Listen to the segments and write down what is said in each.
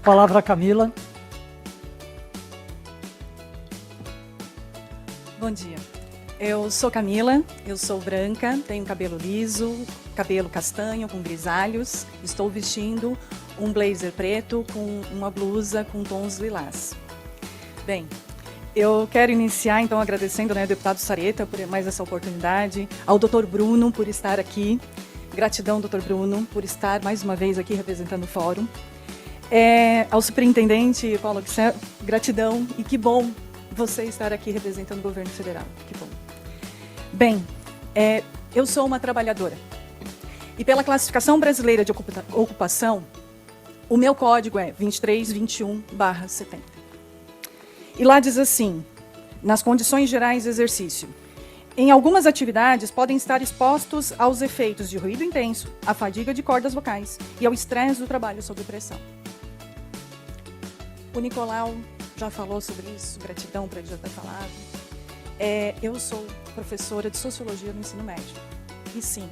Palavra Camila. Bom dia. Eu sou Camila, eu sou branca, tenho cabelo liso, cabelo castanho com grisalhos. Estou vestindo um blazer preto com uma blusa com tons lilás. Bem, eu quero iniciar então agradecendo, ao deputado Sareta por mais essa oportunidade, ao Dr. Bruno por estar aqui. Gratidão, Dr. Bruno, por estar mais uma vez aqui representando o Fórum. Ao superintendente Paulo Axel, gratidão e que bom você estar aqui representando o governo federal. Que bom. Bem, eu sou uma trabalhadora e pela classificação brasileira de ocupação, o meu código é 2321/70. E lá diz assim, nas condições gerais de exercício, em algumas atividades podem estar expostos aos efeitos de ruído intenso, à fadiga de cordas vocais e ao estresse do trabalho sob pressão. O Nicolau já falou sobre isso, gratidão por ele já ter falado. Eu sou professora de Sociologia no ensino médio. E sim,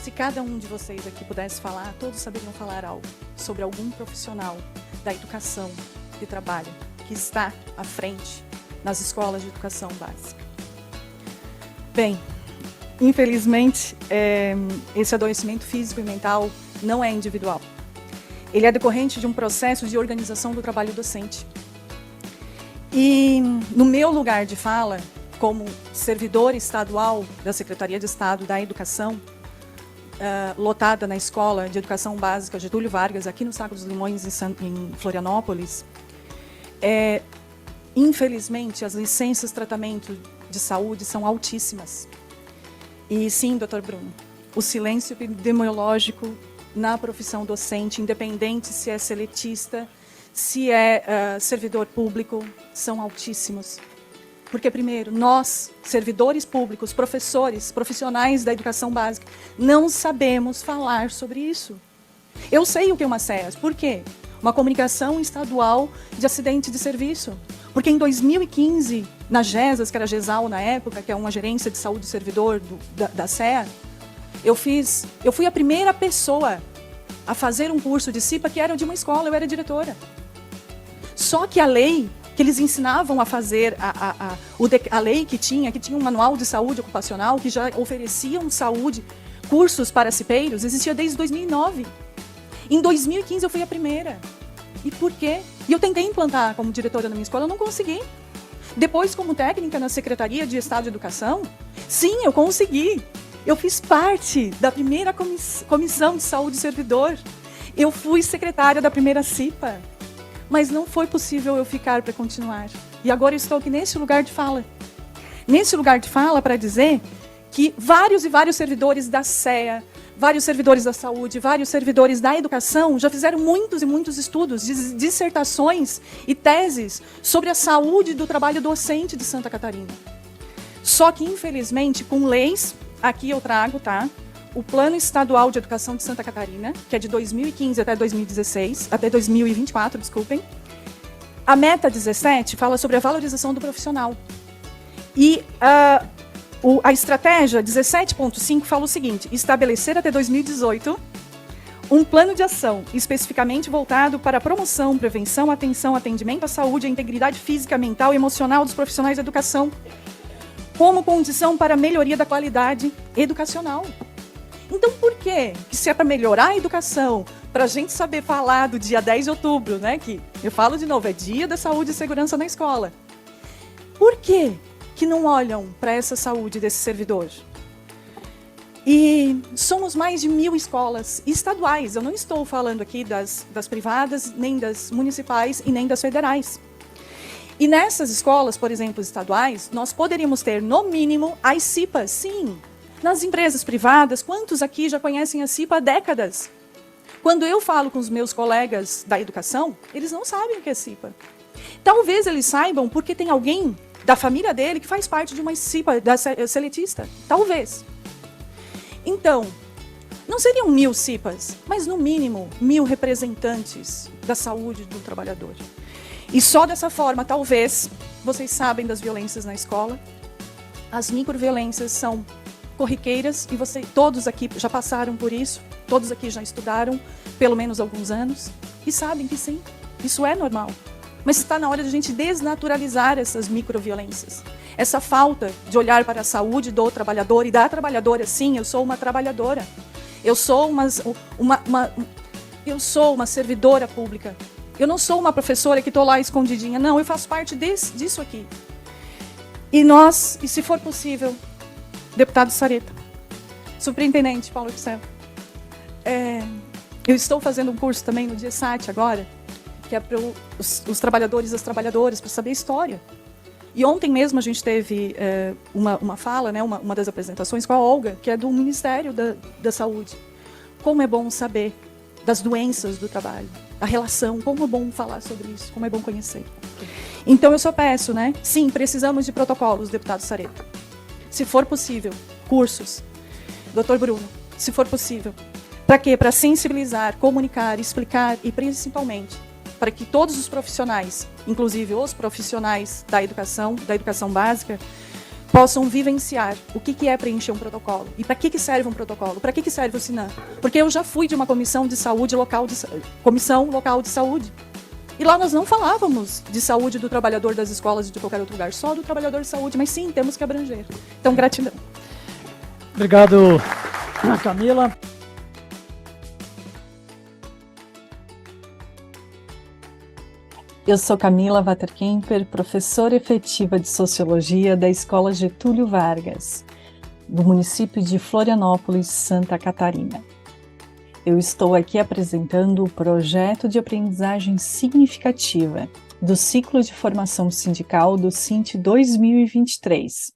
se cada um de vocês aqui pudesse falar, todos saberiam falar algo sobre algum profissional da educação que trabalha, que está à frente nas escolas de educação básica. Bem, infelizmente, esse adoecimento físico e mental não é individual. Ele é decorrente de um processo de organização do trabalho docente. E no meu lugar de fala, como servidora estadual da Secretaria de Estado da Educação, lotada na Escola de Educação Básica Getúlio Vargas, aqui no Saco dos Limões, em Florianópolis, infelizmente, as licenças de tratamento de saúde são altíssimas. E sim, doutor Bruno, o silêncio epidemiológico na profissão docente, independente se é seletista, se é servidor público, são altíssimos. Porque, primeiro, nós, servidores públicos, professores, profissionais da educação básica, não sabemos falar sobre isso. Eu sei o que é uma SEAS. Por quê? Uma comunicação estadual de acidente de serviço. Porque em 2015, na GESAS, que era GESAL na época, que é uma gerência de saúde do servidor da SEA, eu fui a primeira pessoa a fazer um curso de CIPA que era de uma escola, eu era diretora. Só que a lei que eles ensinavam a fazer, a lei que tinha um manual de saúde ocupacional, que já ofereciam saúde, cursos para cipeiros, existia desde 2009. Em 2015 eu fui a primeira. E por quê? E eu tentei implantar como diretora na minha escola, eu não consegui. Depois, como técnica na Secretaria de Estado de Educação, sim, eu consegui. Eu fiz parte da primeira comissão de saúde servidor. Eu fui secretária da primeira CIPA. Mas não foi possível eu ficar para continuar. E agora eu estou aqui nesse lugar de fala. Nesse lugar de fala para dizer que vários e vários servidores da SEA, vários servidores da saúde, vários servidores da educação já fizeram muitos e muitos estudos, dissertações e teses sobre a saúde do trabalho docente de Santa Catarina. Só que, infelizmente, com leis, aqui eu trago, tá? O Plano Estadual de Educação de Santa Catarina, que é de 2015 até 2024, desculpem. A meta 17 fala sobre a valorização do profissional. E a estratégia 17.5 fala o seguinte: estabelecer até 2018 um plano de ação especificamente voltado para a promoção, prevenção, atenção, atendimento à saúde, à integridade física, mental e emocional dos profissionais da educação, como condição para a melhoria da qualidade educacional. Então, por quê? Que se é para melhorar a educação, para a gente saber falar do dia 10 de outubro, né? Que eu falo de novo, é Dia da Saúde e Segurança na Escola. Por quê que não olham para essa saúde desse servidor? E somos mais de 1.000 escolas estaduais. Eu não estou falando aqui das privadas, nem das municipais e nem das federais. E nessas escolas, por exemplo, estaduais, nós poderíamos ter, no mínimo, as CIPAs, sim. Nas empresas privadas, quantos aqui já conhecem a CIPA há décadas? Quando eu falo com os meus colegas da educação, eles não sabem o que é CIPA. Talvez eles saibam porque tem alguém da família dele que faz parte de uma CIPA da seletista. Talvez. Então, não seriam 1.000 CIPAs, mas no mínimo 1.000 representantes da saúde do trabalhador. E só dessa forma, talvez, vocês sabem das violências na escola. As microviolências são corriqueiras e todos aqui já passaram por isso, todos aqui já estudaram pelo menos alguns anos e sabem que sim, Isso é normal. Mas está na hora de a gente desnaturalizar essas microviolências. Essa falta de olhar para a saúde do trabalhador e da trabalhadora. Sim, eu sou uma trabalhadora. Eu sou uma servidora pública. Eu não sou uma professora que estou lá escondidinha. Não, eu faço parte disso aqui. E se for possível, deputado Sareta, superintendente Paulo Picel, eu estou fazendo um curso também no DIESAT agora, que é para os trabalhadores e as trabalhadoras, para saber história. E ontem mesmo a gente teve uma fala, né, uma das apresentações com a Olga, que é do Ministério da Saúde. Como é bom saber das doenças do trabalho, a relação, como é bom falar sobre isso, como é bom conhecer. Então eu só peço, né? Sim, precisamos de protocolos, deputado Sareta. Se for possível, cursos. Doutor Bruno, se for possível. Para quê? Para sensibilizar, comunicar, explicar e principalmente para que todos os profissionais, inclusive os profissionais da educação básica, possam vivenciar o que é preencher um protocolo. E para que serve um protocolo? Para que serve o SINAM? Porque eu já fui de uma comissão local de saúde. E lá nós não falávamos de saúde do trabalhador das escolas e de qualquer outro lugar, só do trabalhador de saúde, mas sim, temos que abranger. Então, gratidão. Obrigado, Camila. Eu sou Camila Waterkemper, professora efetiva de Sociologia da Escola Getúlio Vargas, do município de Florianópolis, Santa Catarina. Eu estou aqui apresentando o projeto de aprendizagem significativa do ciclo de formação sindical do SINT 2023,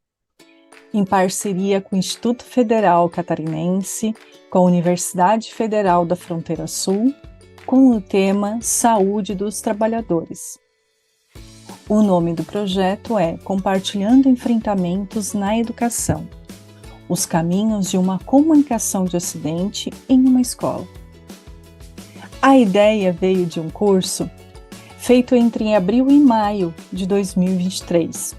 em parceria com o Instituto Federal Catarinense, com a Universidade Federal da Fronteira Sul, com o tema Saúde dos Trabalhadores. O nome do projeto é Compartilhando Enfrentamentos na Educação, os caminhos de uma comunicação de acidente em uma escola. A ideia veio de um curso feito entre abril e maio de 2023.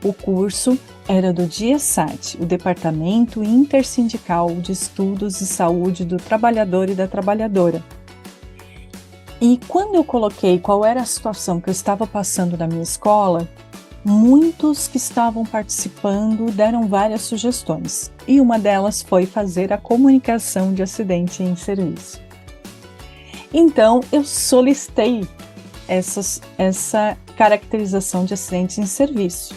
O curso era do DIESAT, o Departamento Intersindical de Estudos de Saúde do Trabalhador e da Trabalhadora. E quando eu coloquei qual era a situação que eu estava passando na minha escola, muitos que estavam participando deram várias sugestões. E uma delas foi fazer a comunicação de acidente em serviço. Então, eu solicitei essa caracterização de acidente em serviço.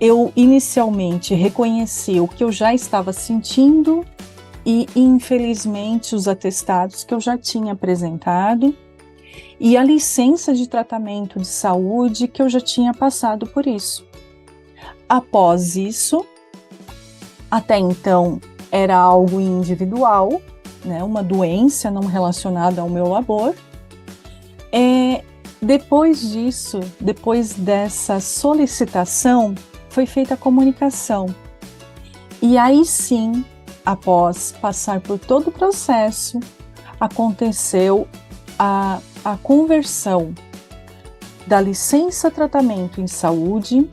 Eu inicialmente reconheci o que eu já estava sentindo e, infelizmente, os atestados que eu já tinha apresentado e a licença de tratamento de saúde que eu já tinha passado por isso. Após isso, até então era algo individual, né, uma doença não relacionada ao meu labor. Depois disso, depois dessa solicitação, foi feita a comunicação. E aí sim, após passar por todo o processo, aconteceu a conversão da licença tratamento em saúde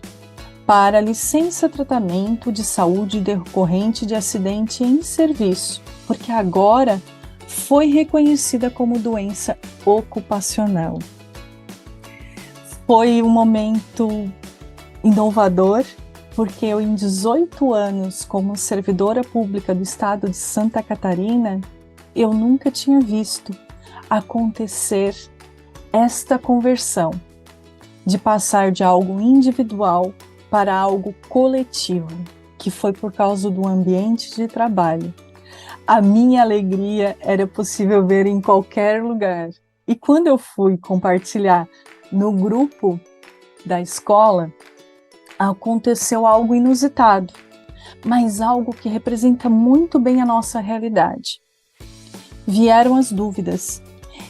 para a licença tratamento de saúde decorrente de acidente em serviço, porque agora foi reconhecida como doença ocupacional. Foi um momento inovador, porque eu, em 18 anos como servidora pública do estado de Santa Catarina, eu nunca tinha visto acontecer esta conversão, de passar de algo individual para algo coletivo, que foi por causa do ambiente de trabalho. A minha alegria era possível ver em qualquer lugar. E quando eu fui compartilhar no grupo da escola, aconteceu algo inusitado, mas algo que representa muito bem a nossa realidade. Vieram as dúvidas,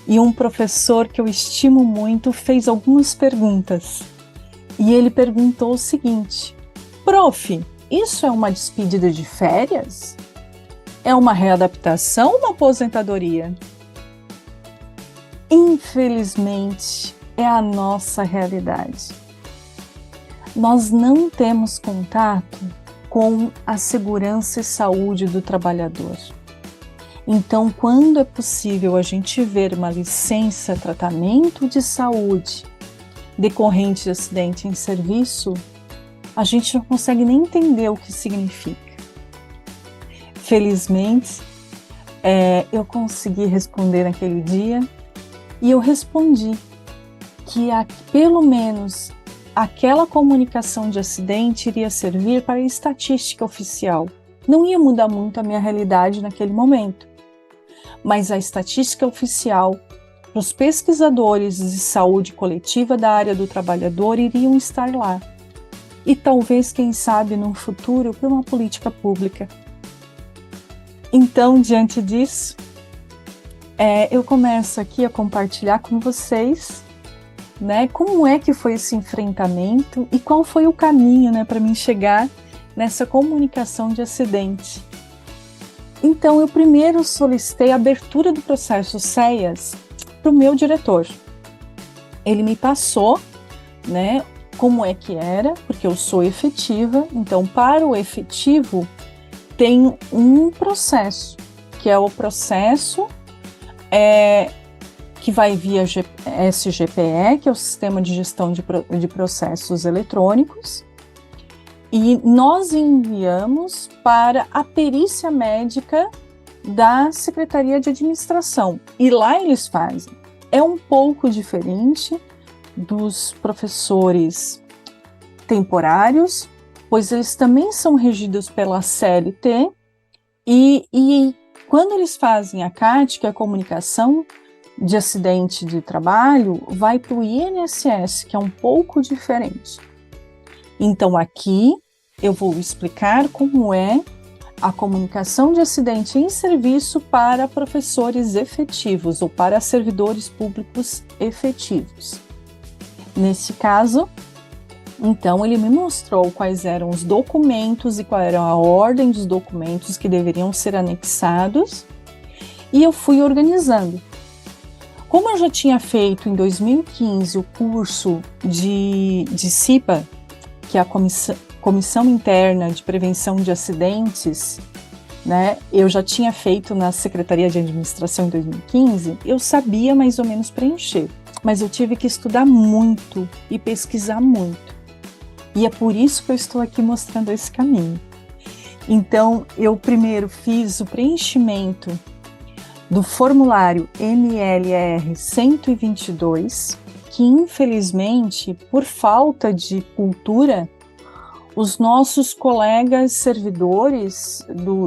e um professor que eu estimo muito fez algumas perguntas. E ele perguntou o seguinte: prof, isso é uma despedida de férias? É uma readaptação ou uma aposentadoria? Infelizmente, é a nossa realidade. Nós não temos contato com a segurança e saúde do trabalhador. Então, quando é possível a gente ver uma licença tratamento de saúde decorrente de acidente em serviço, a gente não consegue nem entender o que significa. Felizmente, eu consegui responder naquele dia e eu respondi que pelo menos aquela comunicação de acidente iria servir para a estatística oficial. Não ia mudar muito a minha realidade naquele momento, mas a estatística oficial, para os pesquisadores de saúde coletiva da área do trabalhador, iriam estar lá. E talvez, quem sabe, no futuro, para uma política pública. Então, diante disso, eu começo aqui a compartilhar com vocês, né, como é que foi esse enfrentamento e qual foi o caminho, né, para mim chegar nessa comunicação de acidente. Então, eu primeiro solicitei a abertura do processo SEAS para o meu diretor. Ele me passou, né, como é que era, porque eu sou efetiva, então para o efetivo tem um processo, que é o processo que vai via SGPE, que é o Sistema de Gestão de Processos Eletrônicos, e nós enviamos para a perícia médica da Secretaria de Administração, e lá eles fazem. É um pouco diferente dos professores temporários, pois eles também são regidos pela CLT, e quando eles fazem a CAT, que é a comunicação de acidente de trabalho, vai para o INSS, que é um pouco diferente. Então aqui eu vou explicar como é a comunicação de acidente em serviço para professores efetivos ou para servidores públicos efetivos. Nesse caso, então, ele me mostrou quais eram os documentos e qual era a ordem dos documentos que deveriam ser anexados, e eu fui organizando. Como eu já tinha feito em 2015 o curso de CIPA, que é a Comissão Interna de Prevenção de Acidentes, né? Eu já tinha feito na Secretaria de Administração em 2015, eu sabia mais ou menos preencher, mas eu tive que estudar muito e pesquisar muito. E é por isso que eu estou aqui mostrando esse caminho. Então, eu primeiro fiz o preenchimento do formulário MLR 122, que infelizmente, por falta de cultura, os nossos colegas servidores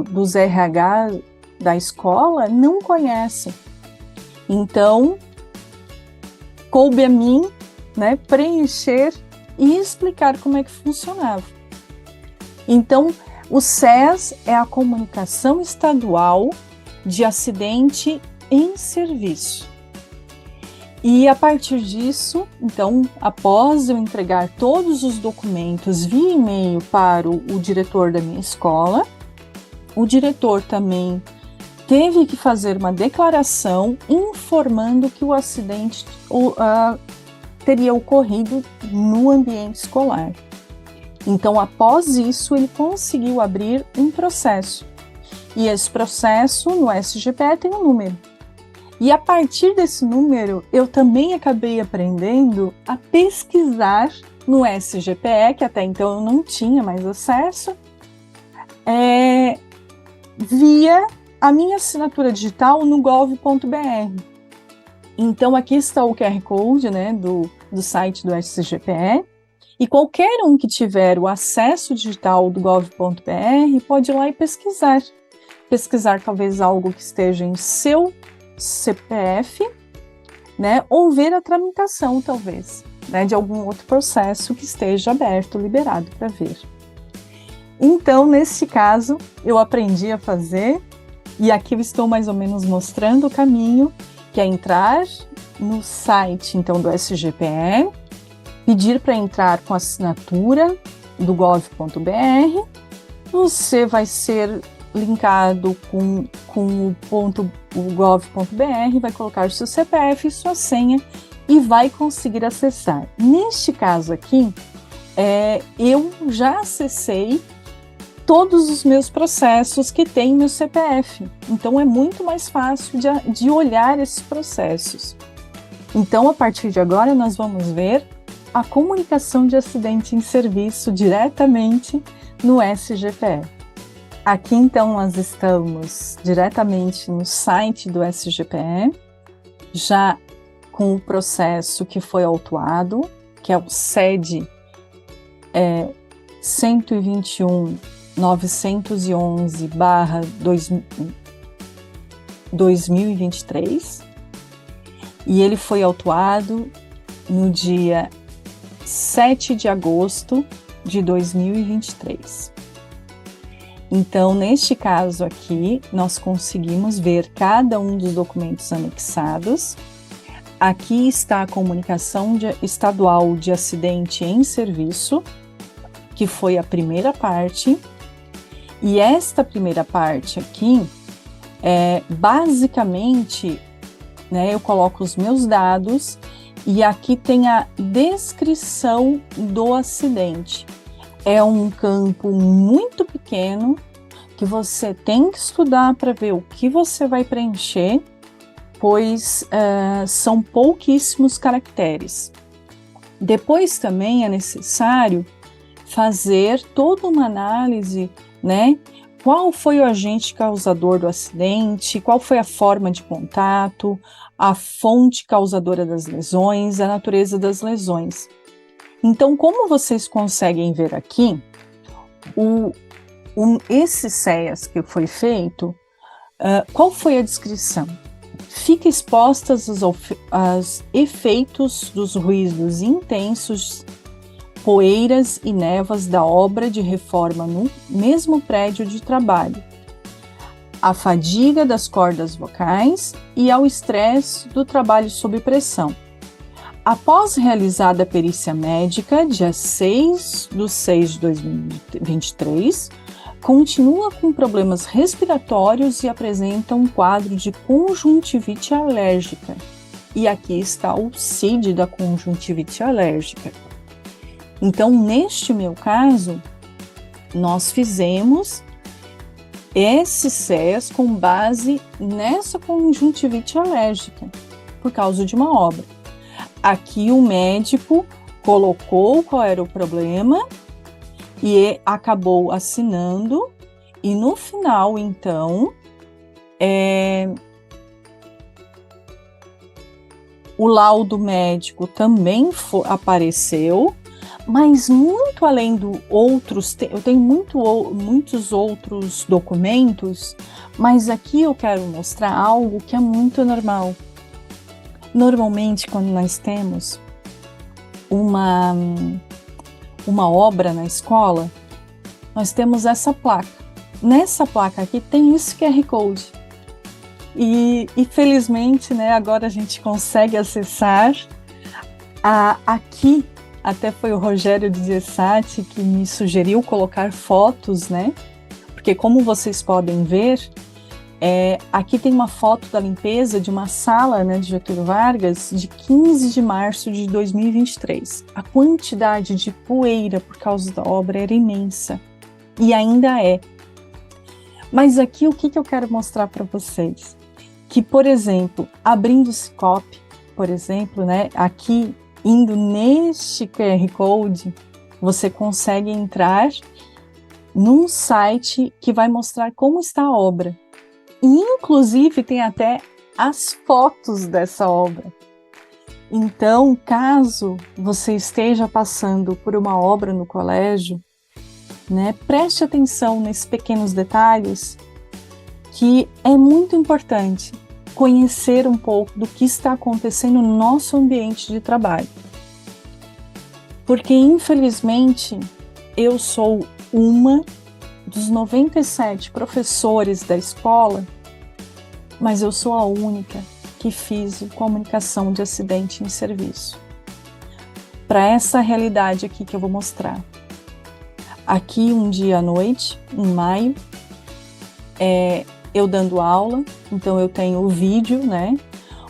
dos RH da escola não conhecem. Então, coube a mim, né, preencher e explicar como é que funcionava. Então, o SES é a Comunicação Estadual de Acidente em Serviço. E a partir disso, então, após eu entregar todos os documentos via e-mail para o diretor da minha escola, o diretor também teve que fazer uma declaração informando que o acidente teria ocorrido no ambiente escolar. Então, após isso, ele conseguiu abrir um processo. E esse processo, no SGPE, tem um número. E a partir desse número, eu também acabei aprendendo a pesquisar no SGPE, que até então eu não tinha mais acesso, via a minha assinatura digital no gov.br. Então, aqui está o QR Code, né, do site do SGPE, e qualquer um que tiver o acesso digital do gov.br pode ir lá e pesquisar. Pesquisar talvez algo que esteja em seu CPF, né, ou ver a tramitação, talvez, né, de algum outro processo que esteja aberto, liberado para ver. Então, nesse caso, eu aprendi a fazer, e aqui eu estou mais ou menos mostrando o caminho, que é entrar no site, então, do SGPE, pedir para entrar com a assinatura do gov.br, você vai ser linkado com o gov.br, vai colocar o seu CPF e sua senha e vai conseguir acessar. Neste caso aqui, eu já acessei todos os meus processos que tem meu CPF. Então, é muito mais fácil de olhar esses processos. Então, a partir de agora, nós vamos ver a comunicação de acidente em serviço diretamente no SGPE. Aqui, então, nós estamos diretamente no site do SGPE, já com o processo que foi autuado, que é o SED 121.911/2023, e ele foi autuado no dia 7 de agosto de 2023. Então, neste caso aqui, nós conseguimos ver cada um dos documentos anexados. Aqui está a comunicação estadual de acidente em serviço, que foi a primeira parte. E esta primeira parte aqui, basicamente, né, eu coloco os meus dados e aqui tem a descrição do acidente. É um campo muito pequeno que você tem que estudar para ver o que você vai preencher, pois são pouquíssimos caracteres. Depois também é necessário fazer toda uma análise, né? Qual foi o agente causador do acidente, qual foi a forma de contato, a fonte causadora das lesões, a natureza das lesões. Então, como vocês conseguem ver aqui, esse CEAS que foi feito, qual foi a descrição? Fica expostas aos efeitos dos ruídos intensos, poeiras e névoas da obra de reforma no mesmo prédio de trabalho, à fadiga das cordas vocais e ao estresse do trabalho sob pressão. Após realizada a perícia médica, dia 6/6/2023, continua com problemas respiratórios e apresenta um quadro de conjuntivite alérgica. E aqui está o CID da conjuntivite alérgica. Então, neste meu caso, nós fizemos esse CEAS com base nessa conjuntivite alérgica, por causa de uma obra. Aqui o médico colocou qual era o problema e acabou assinando, e no final, então, o laudo médico também apareceu, mas muito além do outros, eu tenho muitos outros documentos, mas aqui eu quero mostrar algo que é muito normal. Normalmente, quando nós temos uma obra na escola, nós temos essa placa. Nessa placa aqui tem esse QR Code. E felizmente, né, agora a gente consegue acessar aqui. Até foi o Rogério de Gessati que me sugeriu colocar fotos, né? Porque como vocês podem ver, aqui tem uma foto da limpeza de uma sala, né, de Getúlio Vargas de 15 de março de 2023. A quantidade de poeira por causa da obra era imensa. E ainda é. Mas aqui o que eu quero mostrar para vocês? Que, por exemplo, abrindo o Cicobi, por exemplo, né, aqui, indo neste QR Code, você consegue entrar num site que vai mostrar como está a obra. E, inclusive, tem até as fotos dessa obra. Então, caso você esteja passando por uma obra no colégio, né, preste atenção nesses pequenos detalhes, que é muito importante conhecer um pouco do que está acontecendo no nosso ambiente de trabalho. Porque, infelizmente, eu sou uma dos 97 professores da escola, mas eu sou a única que fiz comunicação de acidente em serviço. Para essa realidade aqui que eu vou mostrar. Aqui, um dia à noite, em maio, eu dando aula, então eu tenho o vídeo, né,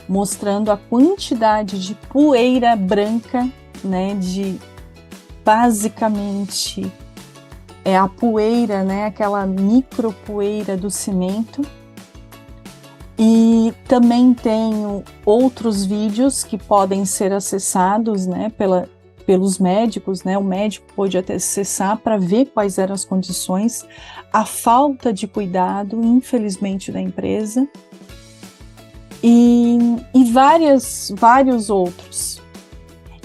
mostrando a quantidade de poeira branca, né, de basicamente é a poeira, né, aquela micro poeira do cimento. E também tenho outros vídeos que podem ser acessados, né, pelos médicos, né, o médico pode até acessar para ver quais eram as condições, a falta de cuidado, infelizmente, da empresa, e vários outros.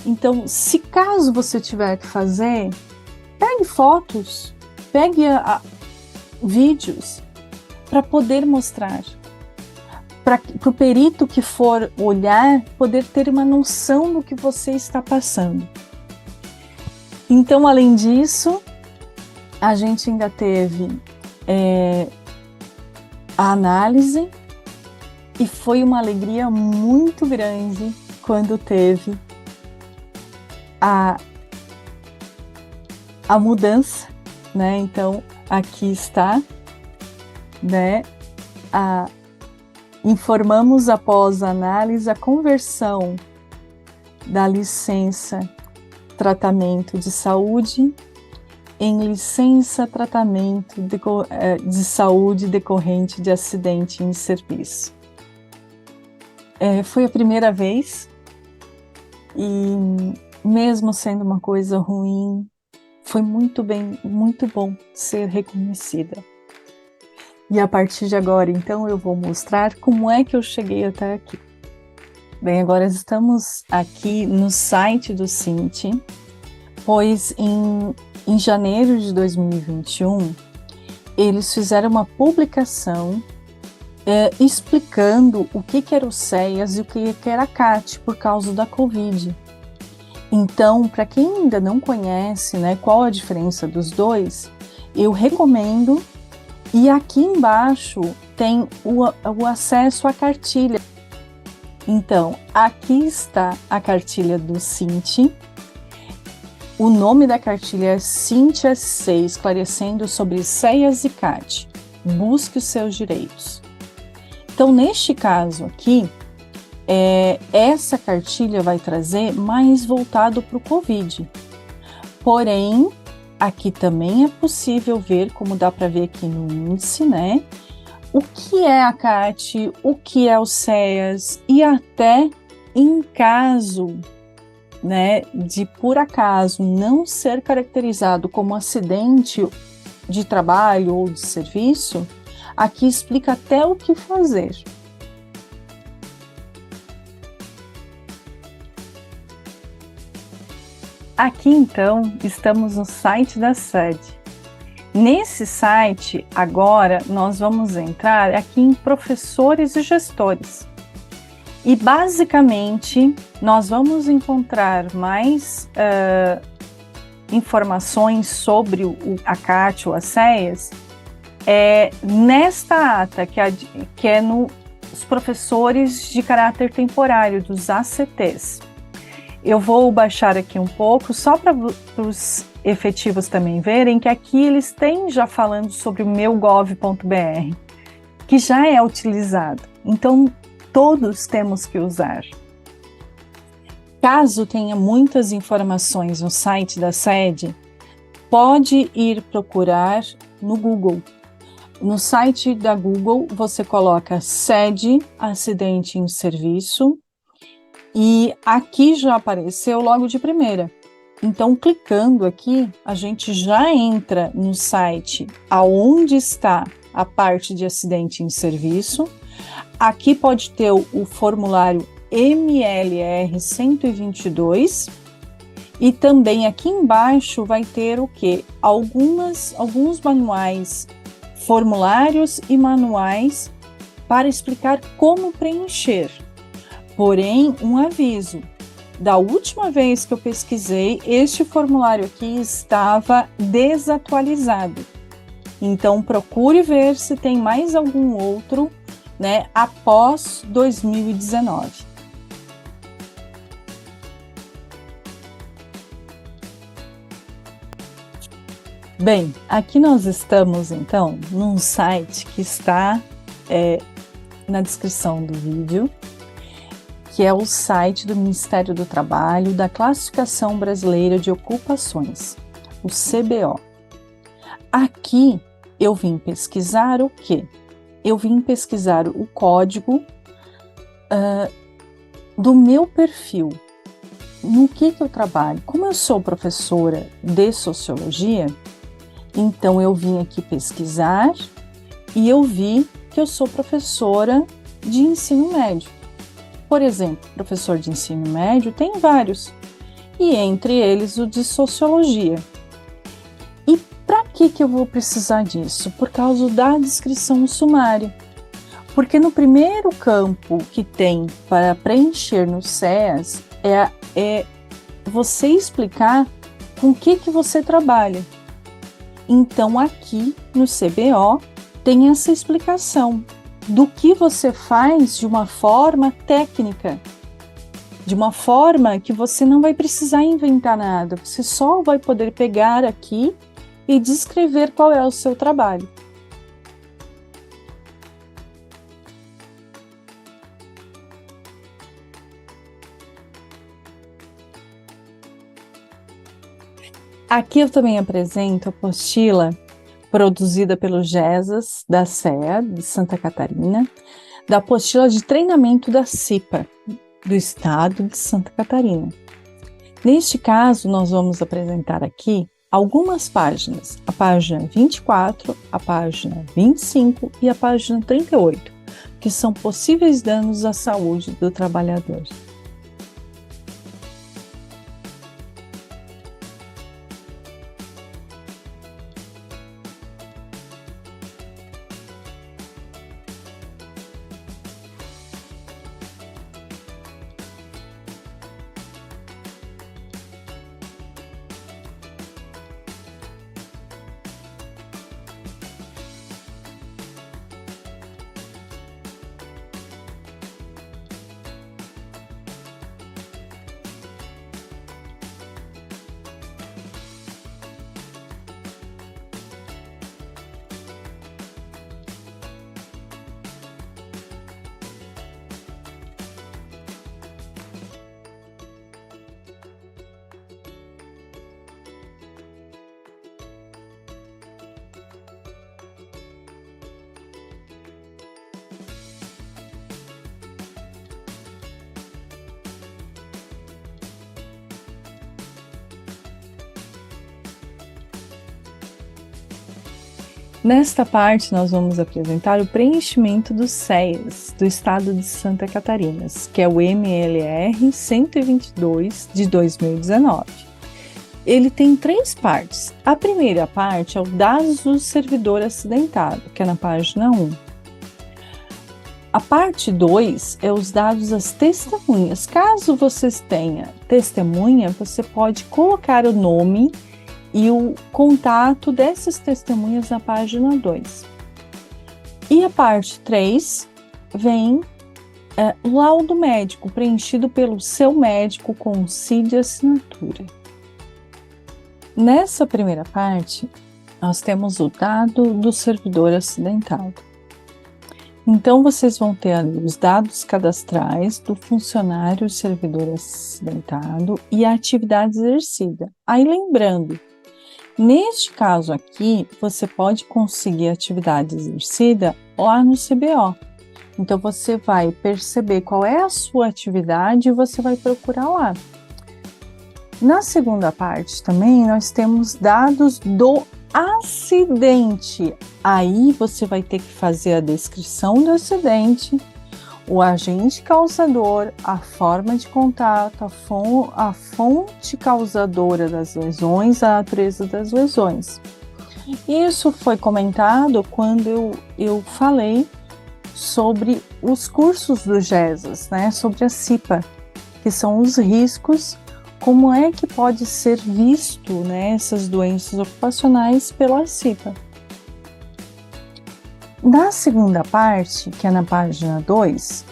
Então, se caso você tiver que fazer, pegue fotos, pegue vídeos para poder mostrar, para o perito que for olhar poder ter uma noção do que você está passando. Então, além disso, a gente ainda teve a análise, e foi uma alegria muito grande quando teve a mudança, né? Então, aqui está, né? Informamos após a análise a conversão da licença tratamento de saúde em licença tratamento de saúde decorrente de acidente em serviço. Foi a primeira vez, e mesmo sendo uma coisa ruim, foi muito bom ser reconhecida. E a partir de agora, então, eu vou mostrar como é que eu cheguei até aqui. Bem, agora estamos aqui no site do Cinti, pois em janeiro de 2021, eles fizeram uma publicação explicando o que era o CEAS e o que era a CAT por causa da Covid. Então, para quem ainda não conhece, né, qual a diferença dos dois, eu recomendo. E aqui embaixo tem o acesso à cartilha. Então, aqui está a cartilha do Cinti. O nome da cartilha é Cinti SC, esclarecendo sobre CEAS e CAT. Busque os seus direitos. Então, neste caso aqui, essa cartilha vai trazer mais voltado para o Covid. Porém, aqui também é possível ver, como dá para ver aqui no índice, né? O que é a CAT, o que é o CEAS, e até em caso, né, de por acaso não ser caracterizado como acidente de trabalho ou de serviço, aqui explica até o que fazer. Aqui, então, estamos no site da sede. Nesse site, agora, nós vamos entrar aqui em professores e gestores. E, basicamente, nós vamos encontrar mais informações sobre a CAT ou a CEAS nesta ata, que é nos professores de caráter temporário, dos ACTs. Eu vou baixar aqui um pouco, só para os efetivos também verem que aqui eles têm já falando sobre o meu.gov.br, que já é utilizado. Então, todos temos que usar. Caso tenha muitas informações no site da sede, pode ir procurar no Google. No site da Google, você coloca sede acidente em serviço, e aqui já apareceu logo de primeira. Então, clicando aqui, a gente já entra no site aonde está a parte de acidente em serviço. Aqui pode ter o formulário MLR 122 e também aqui embaixo vai ter o quê? Alguns manuais, formulários e manuais para explicar como preencher. Porém, um aviso, da última vez que eu pesquisei, este formulário aqui estava desatualizado. Então, procure ver se tem mais algum outro, né, após 2019. Bem, aqui nós estamos, então, num site que está na descrição do vídeo, que é o site do Ministério do Trabalho da Classificação Brasileira de Ocupações, o CBO. Aqui eu vim pesquisar o quê? Eu vim pesquisar o código do meu perfil. No que eu trabalho? Como eu sou professora de sociologia, então eu vim aqui pesquisar e eu vi que eu sou professora de ensino médio. Por exemplo, professor de ensino médio tem vários, e entre eles o de sociologia. E para que eu vou precisar disso? Por causa da descrição sumária. Porque no primeiro campo que tem para preencher no SEAS é você explicar com que você trabalha. Então aqui no CBO tem essa explicação do que você faz de uma forma técnica, de uma forma que você não vai precisar inventar nada, você só vai poder pegar aqui e descrever qual é o seu trabalho. Aqui eu também apresento a apostila produzida pelo GESAS da SEA de Santa Catarina, da apostila de treinamento da CIPA do estado de Santa Catarina. Neste caso, nós vamos apresentar aqui algumas páginas, a página 24, a página 25 e a página 38, que são possíveis danos à saúde do trabalhador. Nesta parte, nós vamos apresentar o preenchimento dos SEAS do estado de Santa Catarina, que é o MLR 122 de 2019. Ele tem 3 partes. A primeira parte é o dados do servidor acidentado, que é na página 1. A parte 2 é os dados das testemunhas. Caso vocês tenham testemunha, você pode colocar o nome e o contato dessas testemunhas na página 2. E a parte 3 vem o laudo médico, preenchido pelo seu médico com CID e assinatura. Nessa primeira parte, nós temos o dado do servidor acidentado. Então, vocês vão ter ali os dados cadastrais do funcionário servidor acidentado e a atividade exercida. Aí, lembrando, neste caso aqui, você pode conseguir a atividade exercida lá no CBO. Então, você vai perceber qual é a sua atividade e você vai procurar lá. Na segunda parte também, nós temos dados do acidente. Aí, você vai ter que fazer a descrição do acidente, o agente causador, a forma de contato, a fonte causadora das lesões, a natureza das lesões. Isso foi comentado quando eu falei sobre os cursos do GESAS, né, sobre a CIPA, que são os riscos, como é que pode ser visto, né, essas doenças ocupacionais pela CIPA. Na segunda parte, que é na página 2,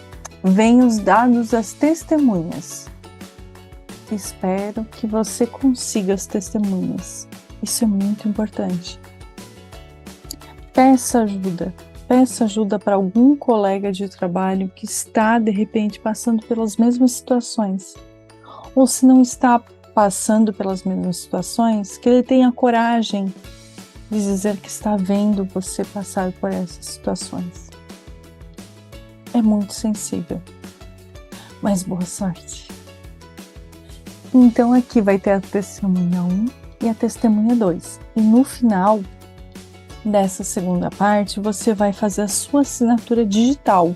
vem os dados das testemunhas. Espero que você consiga as testemunhas. Isso é muito importante. Peça ajuda para algum colega de trabalho que está, de repente, passando pelas mesmas situações. Ou se não está passando pelas mesmas situações, que ele tenha coragem de dizer que está vendo você passar por essas situações. É muito sensível, mas boa sorte. Então aqui vai ter a testemunha 1 e a testemunha 2. E no final dessa segunda parte, você vai fazer a sua assinatura digital,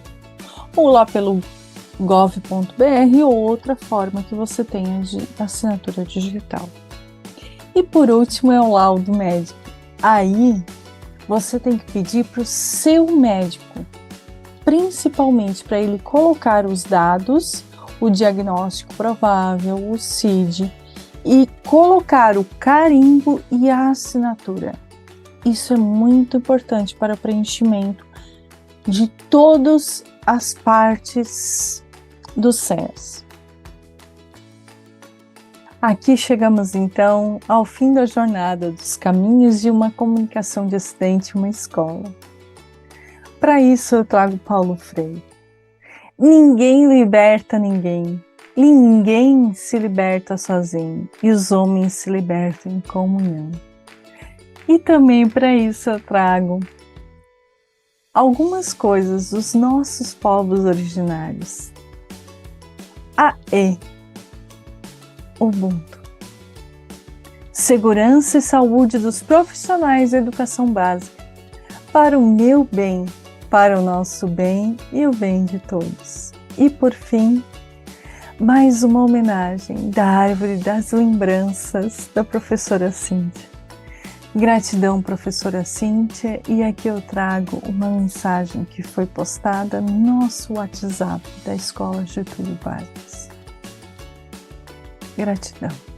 ou lá pelo gov.br ou outra forma que você tenha de assinatura digital. E por último é o laudo médico. Aí você tem que pedir para o seu médico, principalmente para ele colocar os dados, o diagnóstico provável, o CID, e colocar o carimbo e a assinatura. Isso é muito importante para o preenchimento de todas as partes do SES. Aqui chegamos então ao fim da jornada dos caminhos de uma comunicação dissidente em uma escola. Para isso eu trago Paulo Freire. Ninguém liberta ninguém, ninguém se liberta sozinho, e os homens se libertam em comunhão. E também para isso eu trago algumas coisas dos nossos povos originários. Ubuntu. Segurança e saúde dos profissionais da educação básica, para o meu bem, para o nosso bem e o bem de todos. E por fim, mais uma homenagem da Árvore das Lembranças da professora Cíntia. Gratidão, professora Cíntia, e aqui eu trago uma mensagem que foi postada no nosso WhatsApp da Escola Getúlio Vargas. Gratidão.